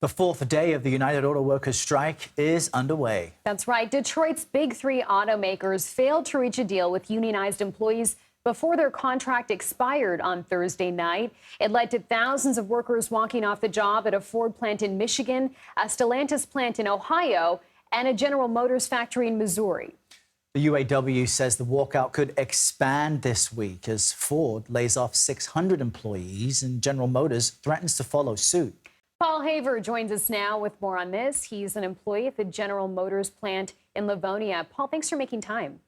The fourth day of the United Auto Workers strike is underway. That's right. Detroit's big three automakers failed to reach a deal with unionized employees before their contract expired on Thursday night. It led to thousands of workers walking off the job at a Ford plant in Michigan, a Stellantis plant in Ohio, and a General Motors factory in Missouri. The UAW says the walkout could expand this week as Ford lays off 600 employees and General Motors threatens to follow suit. Paul Haver joins us now with more on this. He's an employee at the General Motors plant in Livonia. Paul, thanks for making time.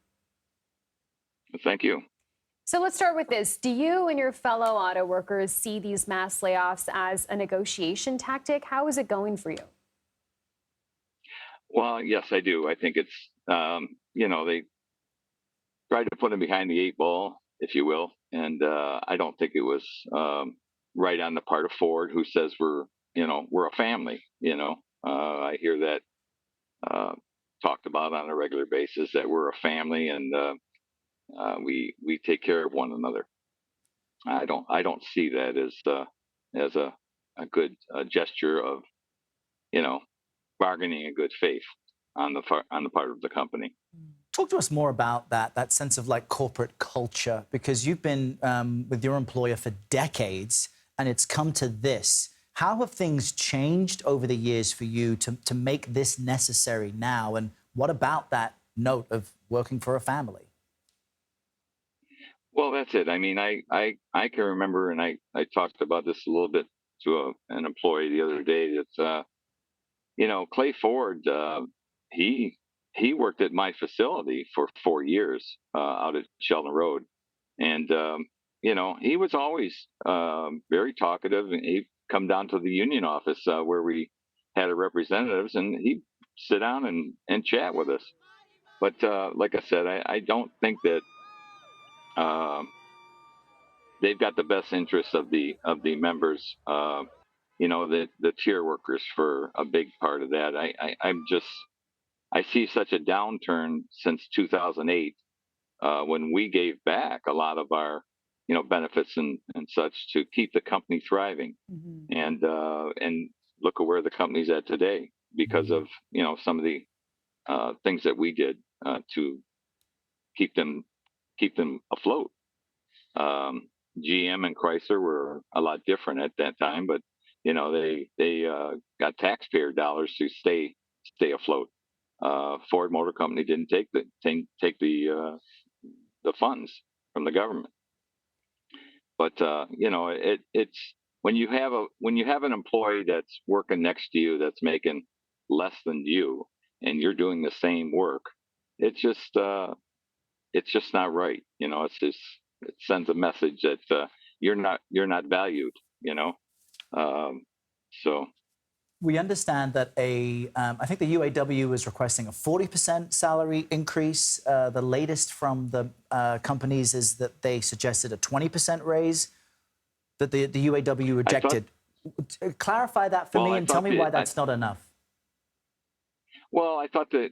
Thank you. So let's start with this. Do you and your fellow auto workers see these mass layoffs as a negotiation tactic? How is it going for you? Well, yes, I do. I think it's, they tried to put them behind the eight ball, if you will. And I don't think it was right on the part of Ford, who says we're a family. I hear that talked about on a regular basis, that we're a family and we take care of one another. I don't see that as a good gesture of bargaining in good faith on the part of the company. Talk to us more about that sense of like corporate culture, because you've been with your employer for decades and it's come to this. How have things changed over the years for you to make this necessary now? And what about that note of working for a family? Well, that's it. I mean, I can remember, and I talked about this a little bit to an employee the other day. That Clay Ford, he worked at my facility for 4 years out at Sheldon Road, and he was always very talkative. And he'd come down to the union office where we had our representatives, and he'd sit down and chat with us. But like I said, I don't think that they've got the best interests of the members. The tier workers for a big part of that. I see such a downturn since 2008 when we gave back a lot of our benefits and such to keep the company thriving. Mm-hmm. And look at where the company's at today because of some of the things that we did to keep them afloat. GM and Chrysler were a lot different at that time, but they got taxpayer dollars to stay afloat. Ford Motor Company didn't take the funds from the government. But it's when you have an employee that's working next to you that's making less than you, and you're doing the same work, it's just not right. It sends a message that you're not valued. So we understand that I think the UAW is requesting a 40% salary increase. The latest from the companies is that they suggested a 20% raise that the UAW rejected. Clarify that for me and tell me why that's not enough. Well, I thought that,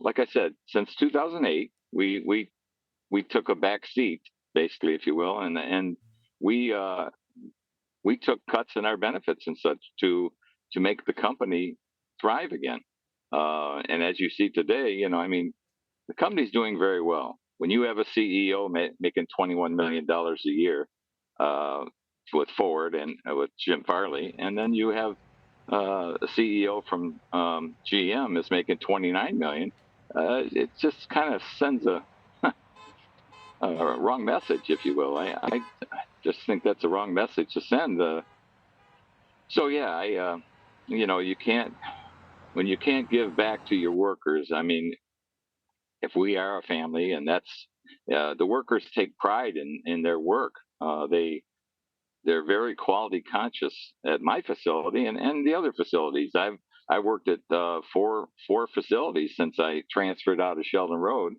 like I said, since 2008, we took a back seat, basically, if you will, and we took cuts in our benefits and such to make the company thrive again. And as you see today, the company's doing very well. When you have a CEO making $21 million a year with Ford and with Jim Farley, and then you have a CEO from GM is making $29 million, it just kind of sends a wrong message, if you will. I just think that's a wrong message to send. So yeah, you can't, when you can't give back to your workers. I mean, if we are a family, and that's the workers take pride in their work. They're very quality conscious at my facility and the other facilities. I worked at four facilities since I transferred out of Sheldon Road,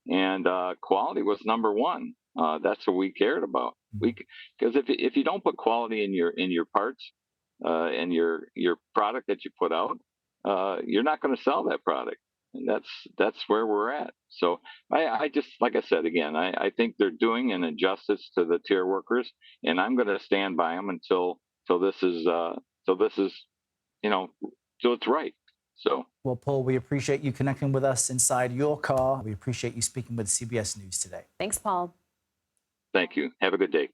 and quality was number one. That's what we cared about. Because if you don't put quality in your parts and your product that you put out, you're not going to sell that product, and that's where we're at. So I just, like I said again, I think they're doing an injustice to the tier workers, and I'm going to stand by them until this is so it's right. So Well, Paul, we appreciate you connecting with us inside your car. We appreciate you speaking with CBS News today. Thanks, Paul. thank you. Have a good day.